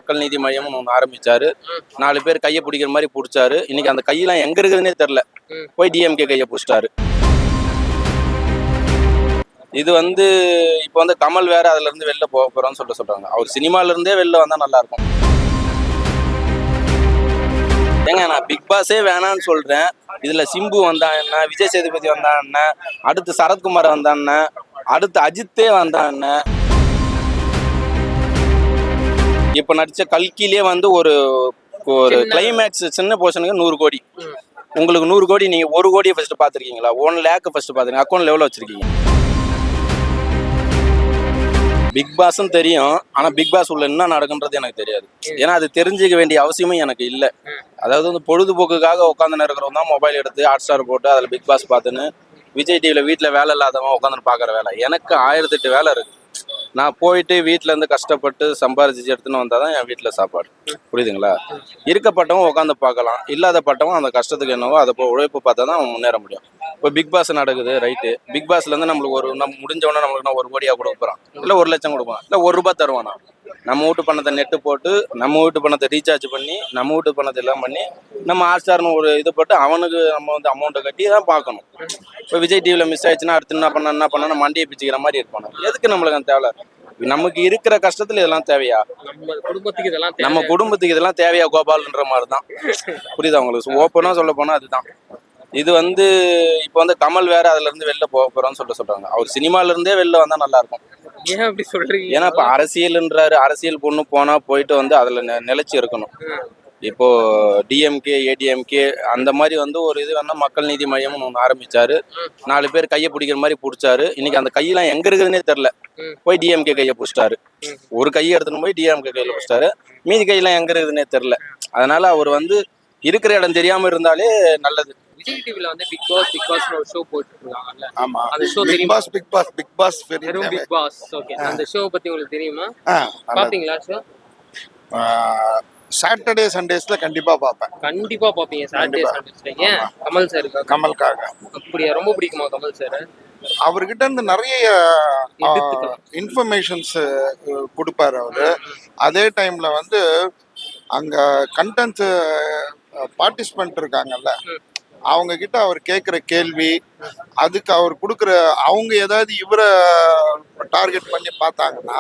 மக்கள் நீதி மையம்னு ஒன்று ஆரம்பிச்சாரு. 4 பேர் கையை பிடிக்கிற மாதிரி பிடிச்சாரு. இன்னைக்கு அந்த கையெல்லாம் எங்க இருக்குதுன்னே தெரியல. போய் டிஎம்கே கையை பிடிச்சிட்டாரு. இது இப்போ கமல் வேற அதுல இருந்து வெளில போக போறோம்னு சொல்றாங்க. அவர் சினிமால இருந்தே வெளில வந்தா நல்லா இருக்கும். ஏங்க, நான் பிக் பாஸே வேணான்னு சொல்றேன். இதுல சிம்பு வந்தா என்ன, விஜய் சேதுபதி வந்தா என்ன, அடுத்து சரத்குமார் வந்தா என்ன, அடுத்து அஜித்தே வந்தா என்ன, இப்ப நடிச்ச கல்கிலே ஒரு கிளைமேக்ஸ் சின்ன போர்ஷனுக்கு 100 கோடி. உங்களுக்கு 100 கோடி, நீங்க 1 கோடியை ஃபர்ஸ்ட் பாத்துருக்கீங்களா? 1 லேக் ஃபர்ஸ்ட் பாத்துருக்கீங்க. அக்கௌண்ட் லெவலில் வச்சிருக்கீங்க. பிக் பாஸ்ன்னு தெரியும், ஆனா பிக் பாஸ் உள்ள என்ன நடக்குன்றது எனக்கு தெரியாது. ஏன்னா அது தெரிஞ்சுக்க வேண்டிய அவசியமும் எனக்கு இல்லை. அதாவது பொழுதுபோக்குக்காக உட்காந்துன்னு இருக்கிறவங்க தான் மொபைல் எடுத்து ஹாட்ஸ்டார் போட்டு அதில் பிக் பாஸ் பார்த்துன்னு விஜய் டிவியில் வீட்டில் வேலை இல்லாதவங்க உட்காந்துன்னு பார்க்குற வேலை. எனக்கு 1008 வேலை இருக்கு. நான் போயிட்டு வீட்டிலேருந்து கஷ்டப்பட்டு சம்பாரிச்சு எடுத்துன்னு வந்தால் தான் என் வீட்டில் சாப்பாடு. புரியுதுங்களா? இருக்கப்பட்டவங்க உட்காந்து பார்க்கலாம், இல்லாதப்பட்டவங்க அந்த கஷ்டத்துக்கு என்னவோ அதை உழைப்பு பார்த்தா தான் அவன் முன்னேற முடியும். இப்போ பிக் பாஸ் நடக்குது, ரைட்டு. பிக் பாஸ்லேருந்து நம்மளுக்கு நம்ம முடிஞ்சவொன்னே நம்மளுக்கு 1 கோடியாக கொடுக்குறான், இல்லை 1 லட்சம் கொடுப்பான், இல்லை 1 ரூபா தருவானா. நம்ம வீட்டு பணத்தை நெட்டு போட்டு, நம்ம வீட்டு பணத்தை ரீசார்ஜ் பண்ணி, நம்ம வீட்டு பணத்தை எல்லாம் பண்ணி, நம்ம ஹாட்ஸ்டார்னு ஒரு இது போட்டு அவனுக்கு நம்ம அமௌண்ட்டை கட்டி தான் பார்க்கணும். இப்போ விஜய் டிவியில் மிஸ் ஆயிடுச்சுன்னா அடுத்து என்ன பண்ண மண்டியை பிச்சுக்கிற மாதிரி இருப்பானு. எதுக்கு நம்மளுக்கு அந்த தேவை? நமக்கு இருக்கிற கஷ்டத்துல இதெல்லாம் தேவையா? நம்ம குடும்பத்துக்கு இதெல்லாம் தேவையா கோபால்ன்ற மாதிரி தான். புரியுதா உங்களுக்கு? ஓப்பனா சொல்ல போனா அதுதான். இது இப்போ கமல் வேற அதுல இருந்து வெளில போக போறோம்னு சொல்றாங்க. அவர் சினிமால இருந்தே வெளில வந்தா நல்லா இருக்கும். ஏன் அப்படி சொல்றீங்க? ஏன்னா இப்ப அரசியல்ன்றாரு. அரசியல் பொண்ணு போனா போயிட்டு அதுல நிலைச்சு இருக்கணும். இப்போ டிஎம்கே ஏடிஎம்கே அந்த மாதிரி ஒரு இது வேணா மக்கள் நீதி மையம்னு ஒன்று ஆரம்பிச்சாரு. 4 பேர் கையை பிடிக்கிற மாதிரி பிடிச்சாரு. இன்னைக்கு அந்த கையெல்லாம் எங்க இருக்குதுன்னே தெரியல. போய் டிஎம்கே கையை பிடிச்சிட்டாரு. ஒரு கையை எடுத்துன்னு போய் டிஎம்கே கையில பிடிச்சிட்டாரு. மீதி கையெல்லாம் எங்க இருக்குதுன்னே தெரியல. அதனால அவர் இருக்கிற இடம் தெரியாம இருந்தாலே நல்லது. விஜய் டிவில பிக் பாஸ் ஒரு ஷோ போட்டு இருக்காங்கல்ல. ஆமா, அந்த ஷோ பிக் பாஸ் வெறும் பிக் பாஸ். ஓகே, அந்த ஷோ பத்தி உங்களுக்கு தெரியுமா? பாப்பீங்களா ஷோ? சாட்டர்டே சண்டேஸ்ல கண்டிப்பா பாப்பேன். கண்டிப்பா பாப்பீங்க சாட்டர்டே சண்டேஸ்ல? ஏன்? கமல் சார் கமல்காக. அப்படியா? ரொம்ப பிடிக்குமா கமல் சார்? அவர்கிட்ட இருந்து நிறைய இன்ஃபர்மேஷன்ஸ் கொடுப்பாரு அவரு. அதே டைம்ல அங்க கண்டென்ட்ஸ் பார்ட்டிசிபென்ட் இருக்காங்கல்ல, அவங்க கிட்ட அவர் கேட்குற கேள்வி, அதுக்கு அவர் கொடுக்குற, அவங்க ஏதாவது இவரை டார்கெட் பண்ணி பார்த்தாங்கன்னா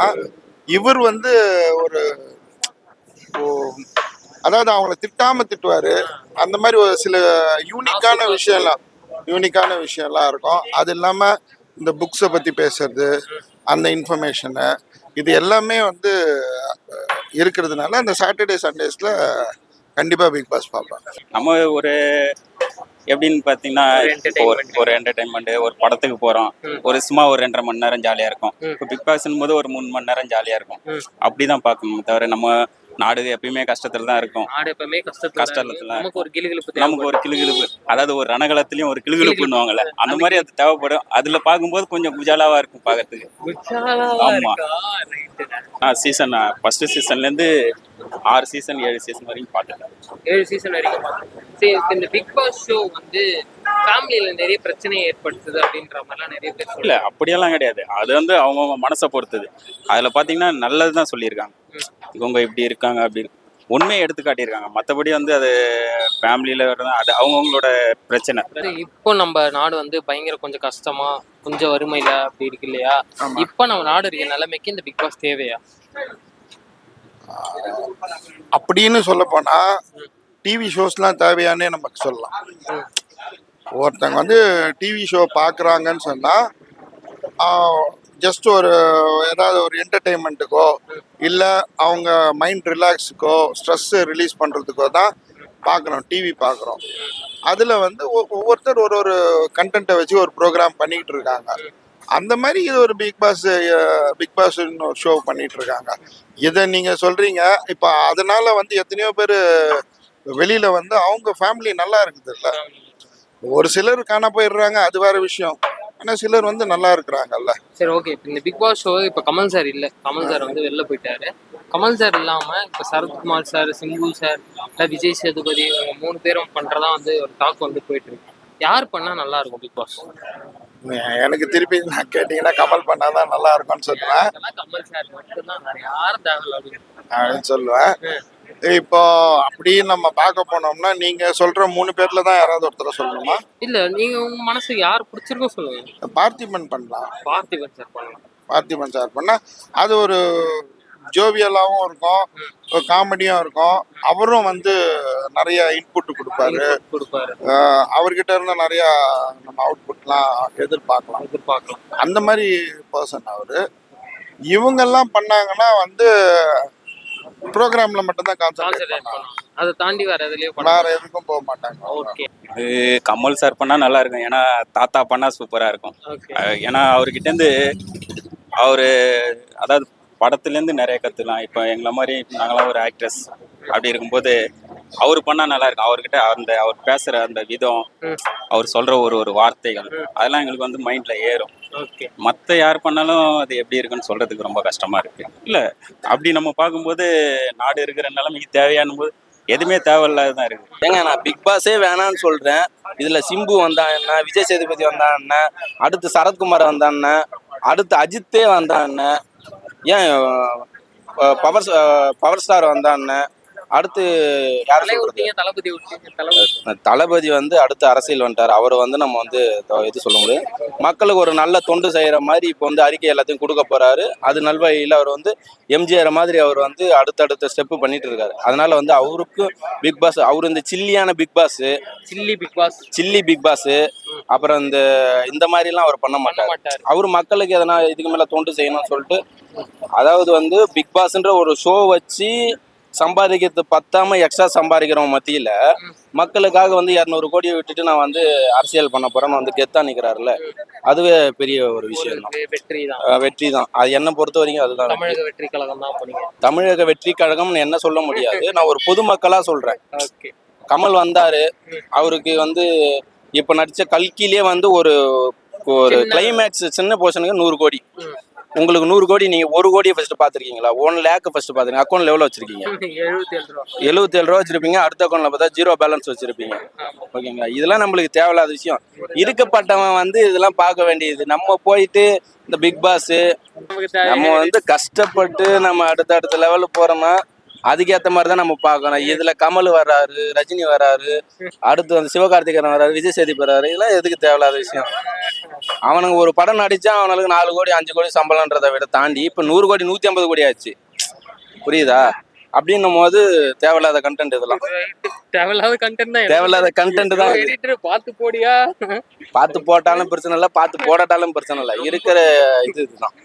இவர் ஒரு அதாவது அவங்கள திட்டாம திட்டுவாரு. அந்த மாதிரி ஒரு சில யூனிக்கான விஷயம்லாம் இருக்கும். அது இல்லாம இந்த புக்ஸை பத்தி பேசுறது, அந்த இன்ஃபர்மேஷனு, இது எல்லாமே இருக்கிறதுனால அந்த சாட்டர்டே சண்டேஸ்ல கண்டிப்பா பிக் பாஸ் பார்ப்பாங்க. நம்ம எப்படின்னு பார்த்தீங்கன்னா, ஒரு என்டர்டைன்மெண்ட், ஒரு படத்துக்கு போகிறோம், சும்மா ஒரு 2.5 மணி நேரம் ஜாலியாக இருக்கும். இப்போ பிக் பாஸ்னும் போது ஒரு 3 மணி நேரம் ஜாலியாக இருக்கும். அப்படிதான் பார்க்கணும். தவிர நம்ம நாடு எப்பயுமே கஷ்டத்துல தான் இருக்கும். நமக்கு ஒரு கிளுகிழுப்பு, அதாவது ஒரு ரணகலத்திலயும் ஒரு கிளுகிழுப்பு பண்ணுவாங்கல்ல, அந்த மாதிரி அது தேவைப்படும். அதுல பார்க்கும்போது கொஞ்சம் குஜாலாவா இருக்கும் பார்க்கறதுக்கு. ஆமா, சீசன் ஃபர்ஸ்ட் சீசன்ல இருந்து 6 சீசன் 7 சீசன் வரைக்கும் பார்த்துட்டேன். 7 சீசன் வரைக்கும் பார்த்தேன். சரி, இந்த பிக் பாஸ் ஷோ ஃபேமிலியில நிறைய பிரச்சனையை ஏற்படுத்துது அப்படின்ற மாதிரிலாம் நிறைய பேர் இல்ல, அப்படியெல்லாம் கிடையாது. அது அவங்க மனசை பொறுத்தது. அதுல பாத்தீங்கன்னா நல்லதுதான் சொல்லியிருக்காங்க. இவங்க இப்படி இருக்காங்க அப்படின்னு உண்மையை எடுத்து காட்டியிருக்காங்க. மற்றபடி அது ஃபேமிலியில அது அவங்கவுங்களோட பிரச்சனை. இப்போ நம்ம நாடு பயங்கர கொஞ்சம் கஷ்டமா, கொஞ்சம் வறுமையில அப்படி இருக்கு இல்லையா? இப்போ நம்ம நாடு இருக்க நிலைமைக்கு இந்த பிக் பாஸ் தேவையா அப்படின்னு சொல்ல போனா டிவி ஷோஸ்லாம் தேவையானே நமக்கு சொல்லலாம். ஒருத்தங்க டிவி ஷோ பார்க்குறாங்கன்னு சொன்னா ஜஸ்ட் ஏதாவது ஒரு என்டர்டெயின்மெண்ட்டுக்கோ, இல்லை அவங்க மைண்ட் ரிலாக்ஸுக்கோ, ஸ்ட்ரெஸ்ஸு ரிலீஸ் பண்ணுறதுக்கோ தான் பார்க்குறோம், டிவி பார்க்குறோம். அதில் ஒவ்வொருத்தர் ஒரு கண்டென்ட்டை வச்சு ஒரு ப்ரோக்ராம் பண்ணிக்கிட்டு இருக்காங்க. அந்த மாதிரி இது ஒரு பிக் பாஸ்ன்னு ஒரு ஷோ பண்ணிகிட்டு இருக்காங்க. இதை நீங்கள் சொல்கிறீங்க. இப்போ அதனால் எத்தனையோ பேர் வெளியில் அவங்க ஃபேமிலி நல்லா இருக்குது இல்லை. ஒரு சிலர் காண போயிடுறாங்க, அது வேறு விஷயம். ஆனால் சிலர் நல்லா இருக்கிறாங்கல்ல. சரி, ஓகே. இப்போ இந்த பிக் பாஸ் ஷோ இப்போ கமல் சார் இல்லை, கமல் சார் வெளில போயிட்டாரு. கமல் சார் இல்லாமல் இப்போ சரத்குமார் சார், சிம்பு சார், இல்லை விஜய் சேதுபதி, 3 பேரும் பண்ணுறதா ஒரு டாக் போயிட்டு இருக்கு. யார் பண்ணால் நல்லா இருக்கும் பிக் பாஸ்? எனக்கு திருப்பி நான் கேட்டீங்கன்னா கமல் பண்ணாதான் நல்லா இருக்கும்னு சொல்லுவேன் அதெல்லாம் கமல் சார் மட்டும்தான், வேற யாரும் தேவையில்ல அப்படின்னு. அப்படின்னு சொல்லுவேன். இப்போ அப்படி நம்ம பார்க்க போனோம்னா நீங்க சொல்ற 3 பேர்ல தான் யாராவது ஒருத்தரை சொல்லணுமா? இல்ல நீங்க உங்க மனசுக்கு யார் பிடிச்சிருக்கோ சொல்லுங்க. பார்த்திபன் பண்ணலாம். பார்த்திபன் சார் பண்ணலாம். பார்த்திபன் சார் பண்ணா அது ஒரு ஜோவியலாகவும் இருக்கும், ஒரு காமெடியும் இருக்கும். அவரும் வந்து நிறைய இன்புட் கொடுப்பாரு. கொடுப்பாரு. அவர்கிட்ட இருந்து நிறைய நம்ம அவுட்புட்லாம் எதிர்பார்க்கலாம். அந்த மாதிரி பர்சன் அவரு. இவங்கெல்லாம் பண்ணாங்கன்னா வந்து ப்ரோக்ராம்ல மட்டும்தான் கான்சென்ட்ரேட் கான்சென்ட்ரேட் பண்ணுவாங்க. பண்ணலாம். அதை தாண்டி வேற எதுலயும் பண்ணலாம். வேற எதுக்கும் போக மாட்டாங்க. ஓகே அது கமல் சார் பண்ணா நல்லா இருக்கும். ஏன்னா தாத்தா பண்ணா சூப்பரா இருக்கும். ஓகே. ஏன்னா அவர்கிட்ட இருந்து அவரு அதாவது படத்துல இருந்து நிறைய கத்துக்கலாம். இப்போ எங்களை மாதிரி நாங்களாம் ஒரு ஆக்ட்ரஸ் அப்படி இருக்கும்போது அவர் பண்ணா நல்லா இருக்கும். அவர்கிட்ட அவர் பேசுற அந்த விதம், அவர் சொல்ற ஒரு வார்த்தைகள் அதெல்லாம் எங்களுக்கு வந்து மைண்ட்ல ஏறும். ஓகே. மற்ற யார் பண்ணாலும் அது எப்படி இருக்குன்னு சொல்றதுக்கு ரொம்ப கஷ்டமா இருக்கு. இல்ல அப்படி நம்ம பார்க்கும்போது நாடு இருக்கிற நிலைமைக்கு தேவையான போது எதுவுமே தேவையில்லாததான் இருக்கு. ஏங்க நான் பிக் பாஸே வேணான்னு சொல்றேன். இதுல சிம்பு வந்தா என்ன, விஜய் சேதுபதி வந்தா என்ன, அடுத்து சரத்குமார் வந்தா என்ன, அடுத்து அஜித்தே வந்தா என்ன, ஏன் பவர் ஸ்டார் வந்தா என்ன, அடுத்து யார் சொல்றது? தளபதி விட்டீங்க. தளபதி தளபதி வந்து அடுத்து அரசியல் வந்துட்டார். அவர் வந்து நம்ம வந்து இது சொல்ல முடியும். மக்களுக்கு ஒரு நல்ல தொண்டு செய்யற மாதிரி இப்போ வந்து அறிக்கை எல்லாத்தையும் கொடுக்க போறாரு. அது நல்வழியில் அவர் வந்து எம்ஜிஆர் மாதிரி அவர் வந்து அடுத்தடுத்த ஸ்டெப் பண்ணிட்டு இருக்காரு. அதனால வந்து அவருக்கு பிக் பாஸ், அவரு இந்த சில்லியான big boss, silly big boss, அப்புறம் இந்த மாதிரிலாம் அவர் பண்ண மாட்டார். அவர் மக்களுக்கு எதனா இதுக்கு மேல தொண்டு செய்யணும்னு சொல்லிட்டு, அதாவது வந்து பிக் பாஸ்ன்ற ஒரு ஷோ வச்சு சம்பாதிக்கிறது பத்தாம எக்ஸ்ட்ரா சம்பாதிக்கிறவங்க மத்தியில மக்களுக்காக வந்து 200 கோடியை விட்டுட்டு நான் வந்து அரசியல் பண்ண போறேன்னு வந்து கெத்தா நிக்கிறாருல்ல, அதுவே பெரிய ஒரு விஷயம் தான். வெற்றி தான். அது என்ன பொறுத்த வரைக்கும் அதுதான். தமிழக வெற்றி கழகம் தான் போனீங்க. தமிழக வெற்றி கழகம்னு என்ன சொல்ல முடியாது. நான் ஒரு பொதுமக்களா சொல்றேன். ஓகே. கமல் வந்தாரு. அவருக்கு வந்து இப்ப நடிச்ச கல்கிலே வந்து ஒரு கிளைமேக்ஸ் சின்ன போர்ஷனுக்கு 100 கோடி. உங்களுக்கு 100 கோடி, நீங்க 1 கோடியை ஃபர்ஸ்ட் பாத்துருக்கீங்களா? 1 லேக் ஃபர்ஸ்ட் பாத்துருங்க. அக்கௌண்ட் லெவலில் வச்சிருக்கீங்க 77 ரூபா வச்சிருப்பீங்க. அடுத்த அக்கௌண்ட்ல பார்த்தா 0 பேலன்ஸ் வச்சிருப்பீங்க. ஓகேங்களா? இதெல்லாம் நம்மளுக்கு தேவையில்லாத விஷயம். இருக்கப்பட்டவன் வந்து இதெல்லாம் பார்க்க வேண்டியது. நம்ம போயிட்டு இந்த பிக் பாஸ் நம்ம வந்து கஷ்டப்பட்டு நம்ம அடுத்த லெவலுக்கு போறோம்னா அதுக்கேற்ற மாதிரி தான் நம்ம பார்க்கணும். இதுல கமல் வர்றாரு, ரஜினி வர்றாரு, அடுத்து வந்து சிவகார்த்திகேயன் வர்றாரு, விஜய் சேதுபதி வர்றாரு. இதெல்லாம் எதுக்கு தேவையில்லாத விஷயம்? அவனுக்கு ஒரு படம் நடிச்சா அவனுக்கு 4 கோடி 5 கோடி சம்பளம்ன்றதை விட தாண்டி இப்ப 100 கோடி 150 கோடி ஆச்சு. புரியுதா? அப்படின்னும் போது தேவையில்லாத கண்டென்ட் இதெல்லாம். தேவையில்லாத கண்டென்ட் தான். எடிட்டர் பார்த்து போடியா. பார்த்து போட்டாலும் பிரச்சனை இல்லை, பார்த்து போடாட்டாலும் பிரச்சனை இல்லை. இருக்கிற இதுதான்.